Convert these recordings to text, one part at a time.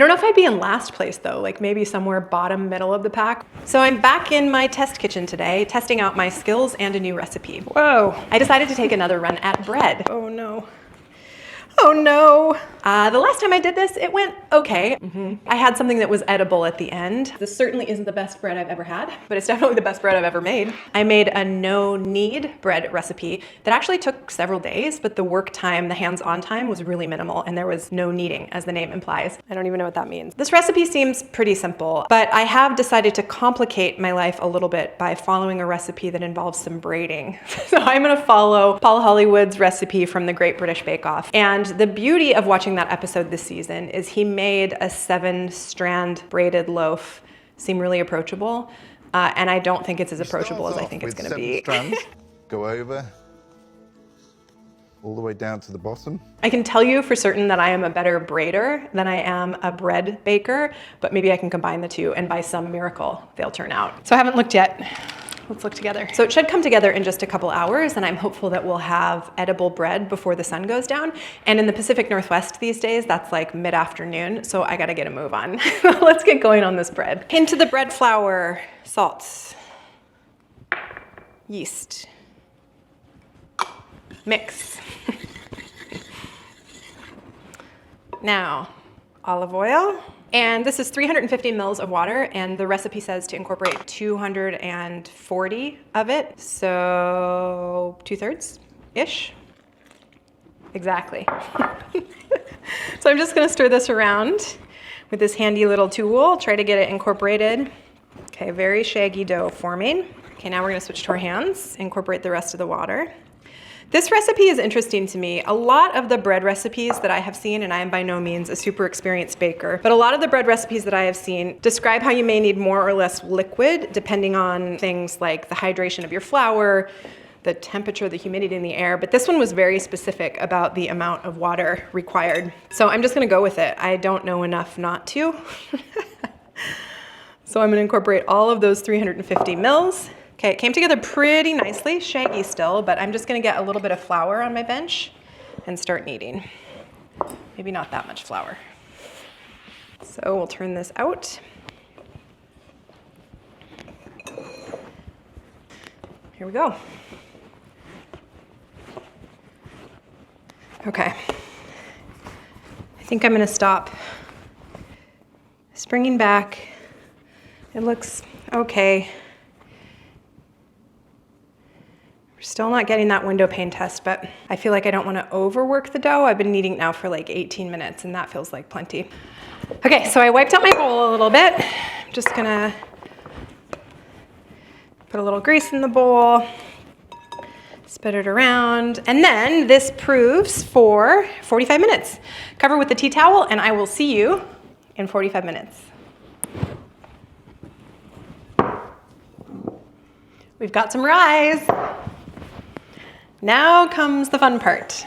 don't know if I'd be in last place though, like maybe somewhere bottom middle of the pack. So I'm back in my test kitchen today, testing out my skills and a new recipe. Whoa, I decided to take another run at bread. Oh no. Oh no. The last time I did this, it went okay. I had something that was edible at the end. This certainly isn't the best bread I've ever had, but it's definitely the best bread I've ever made. I made a no knead bread recipe that actually took several days, but the work time, the hands-on time was really minimal, and there was no kneading, as the name implies. I don't even know what that means. This recipe seems pretty simple, but I have decided to complicate my life a little bit by following a recipe that involves some braiding. So I'm gonna follow Paul Hollywood's recipe from the Great British Bake Off. And the beauty of watching that episode this season is he made a 7-strand braided loaf seem really approachable. And I don't think it's as approachable as I think it's gonna be. Strands, go over, all the way down to the bottom. I can tell you for certain that I am a better braider than I am a bread baker, but maybe I can combine the two and by some miracle, they'll turn out. So I haven't looked yet. Let's look together. So it should come together in just a couple hours, and I'm hopeful that we'll have edible bread before the sun goes down. And in the Pacific Northwest these days, that's like mid-afternoon, so I gotta get a move on. Let's get going on this bread. Into the bread flour, salt, yeast, mix. Now, olive oil. And this is 350 mils of water, and the recipe says to incorporate 240 of it. So 2/3-ish. Exactly. So I'm just gonna stir this around with this handy little tool, try to get it incorporated. Okay, very shaggy dough forming. Okay, now we're gonna switch to our hands, incorporate the rest of the water. This recipe is interesting to me. A lot of the bread recipes that I have seen, and I am by no means a super experienced baker, but a lot of the bread recipes that I have seen describe how you may need more or less liquid depending on things like the hydration of your flour, the temperature, the humidity in the air, but this one was very specific about the amount of water required. So I'm just gonna go with it. I don't know enough not to. So I'm gonna incorporate all of those 350 mils. Okay, it came together pretty nicely, shaggy still, but I'm just gonna get a little bit of flour on my bench and start kneading. Maybe not that much flour. So we'll turn this out. Here we go. Okay, I think I'm gonna stop. Springing back, it looks okay. Still not getting that window pane test, but I feel like I don't want to overwork the dough. I've been kneading now for like 18 minutes and that feels like plenty. Okay, so I wiped out my bowl a little bit. I'm just gonna put a little grease in the bowl, spread it around, and then this proves for 45 minutes. Cover with the tea towel and I will see you in 45 minutes. We've got some rise. Now comes the fun part.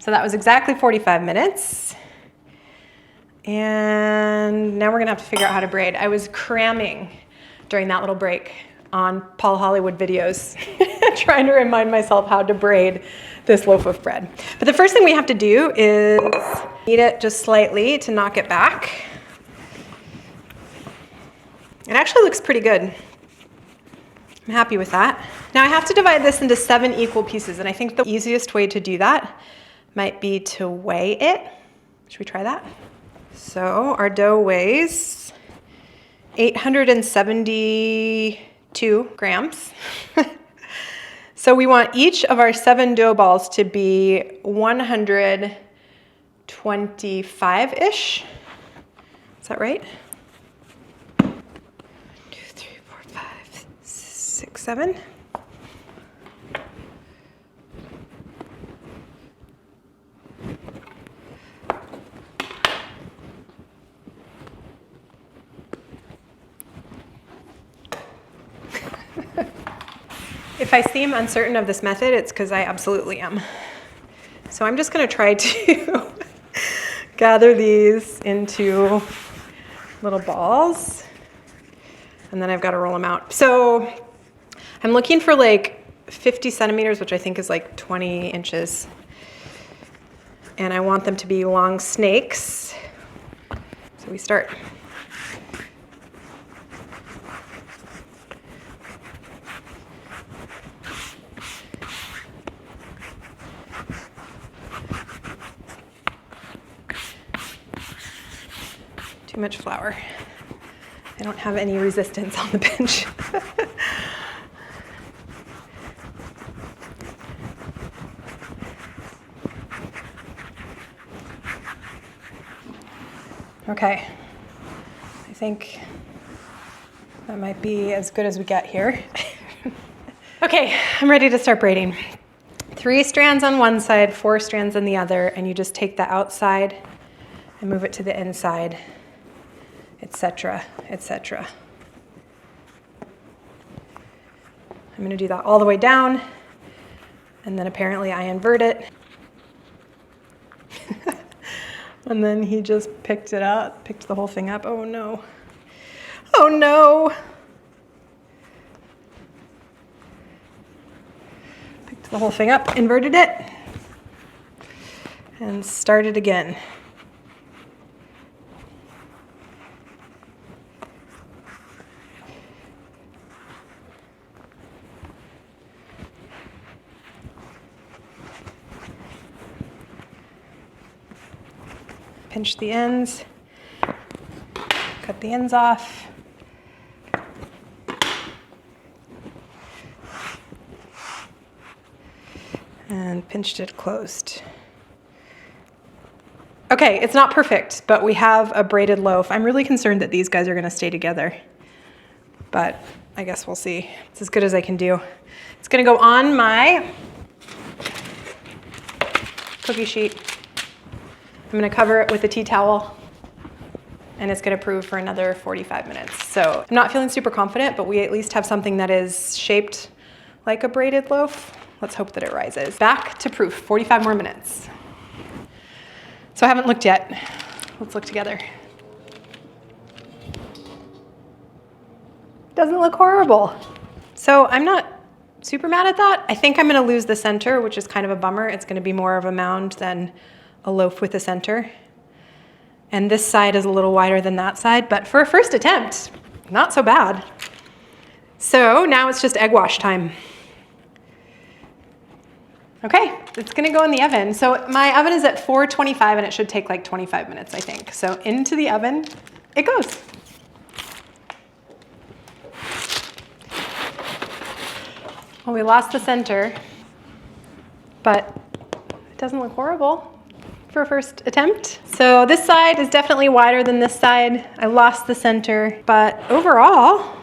So that was exactly 45 minutes. And now we're gonna have to figure out how to braid. I was cramming during that little break on Paul Hollywood videos, trying to remind myself how to braid this loaf of bread. But the first thing we have to do is knead it just slightly to knock it back. It actually looks pretty good. I'm happy with that. Now I have to divide this into 7 equal pieces, and I think the easiest way to do that might be to weigh it. Should we try that? So our dough weighs 872 grams. So we want each of our 7 dough balls to be 125-ish. Is that right? 6, 7. If I seem uncertain of this method, it's because I absolutely am. So I'm just going to try to gather these into little balls, and then I've got to roll them out. So I'm looking for like 50 centimeters, which I think is like 20 inches. And I want them to be long snakes. So we start. Too much flour. I don't have any resistance on the bench. Okay, I think that might be as good as we get here. Okay, I'm ready to start braiding. 3 strands on one side, 4 strands on the other, and you just take the outside and move it to the inside, etc., etc. I'm going to do that all the way down, and then apparently I invert it. And then he just picked it up, picked the whole thing up. Oh no. Oh no. Picked the whole thing up, inverted it, and started again. Pinch the ends, cut the ends off. And pinched it closed. Okay, it's not perfect, but we have a braided loaf. I'm really concerned that these guys are gonna stay together, but I guess we'll see. It's as good as I can do. It's gonna go on my cookie sheet. I'm gonna cover it with a tea towel, and it's gonna prove for another 45 minutes. So I'm not feeling super confident, but we at least have something that is shaped like a braided loaf. Let's hope that it rises. Back to proof, 45 more minutes. So I haven't looked yet. Let's look together. Doesn't look horrible. So I'm not super mad at that. I think I'm gonna lose the center, which is kind of a bummer. It's gonna be more of a mound than a loaf with a center. And this side is a little wider than that side, but for a first attempt, not so bad. So now it's just egg wash time. Okay, it's gonna go in the oven. So my oven is at 425 and it should take like 25 minutes, I think. So into the oven it goes. Well, we lost the center, but it doesn't look horrible for a first attempt. So this side is definitely wider than this side. I lost the center, but overall,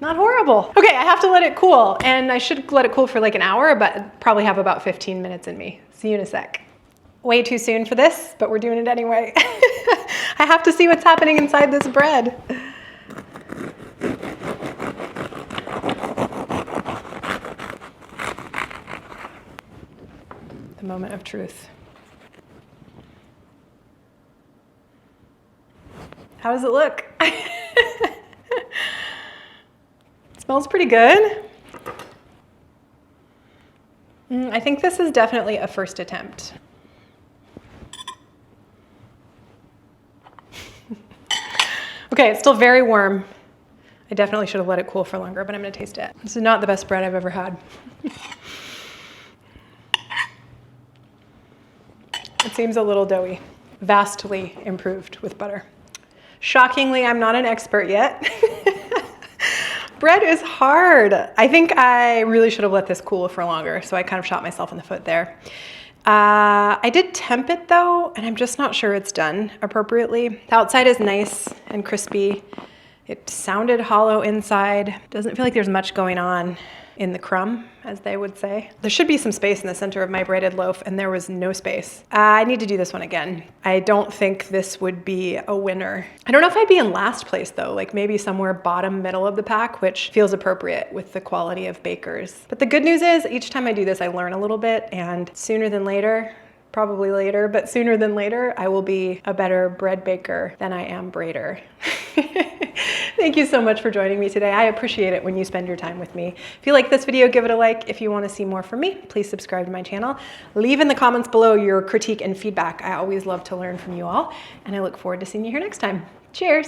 not horrible. Okay, I have to let it cool, and I should let it cool for like an hour, but probably have about 15 minutes in me. See you in a sec. Way too soon for this, but we're doing it anyway. I have to see what's happening inside this bread. The moment of truth. How does it look? Smells pretty good. I think this is definitely a first attempt. Okay, it's still very warm. I definitely should have let it cool for longer, but I'm gonna taste it. This is not the best bread I've ever had. It seems a little doughy, vastly improved with butter. Shockingly, I'm not an expert yet. Bread is hard. I think I really should have let this cool for longer, so I kind of shot myself in the foot there. I did temp it though, and I'm just not sure it's done appropriately. The outside is nice and crispy. It sounded hollow inside. Doesn't feel like there's much going on in the crumb, as they would say. There should be some space in the center of my braided loaf, and there was no space. I need to do this one again. I don't think this would be a winner. I don't know if I'd be in last place though, like maybe somewhere bottom middle of the pack, which feels appropriate with the quality of bakers. But the good news is each time I do this, I learn a little bit, and sooner than later, probably later, but sooner than later, I will be a better bread baker than I am braider. Thank you so much for joining me today. I appreciate it when you spend your time with me. If you like this video, give it a like. If you want to see more from me, please subscribe to my channel. Leave in the comments below your critique and feedback. I always love to learn from you all, and I look forward to seeing you here next time. Cheers.